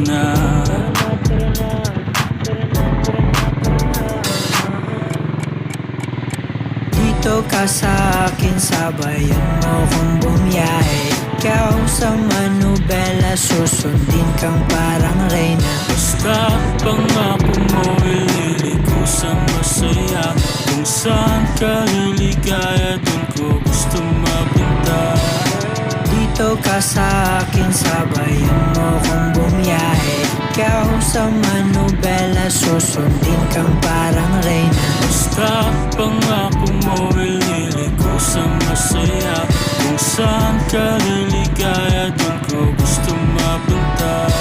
na. Dito ka sa akin, sabayan mo kong bumiyahe. Ikaw sa manubela, susundin kang parang reyna. Basta pangako mo, ililiko sa masaya. Kung saan ka liligaya, dun ko gusto mapunta. Dito ka sa akin, sabayan mo kong bumiyahe. Ikaw sa manubela, susundin kang parang reyna. Basta pangako mo, ililiko sa masaya. Kung saan ka liligaya, dun ko gusto mapunta.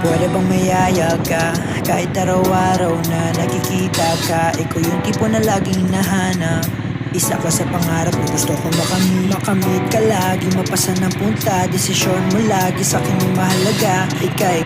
Pwede bang mayaya ka? Kahit araw-araw na nakikita ka, ikaw yung tipo na laging hinahanap. Isa ka sa pangarap na gusto ko makamit ka lagi. Mapasa ng punta, desisyon mo lagi sa akin yung mahalaga. Ika'y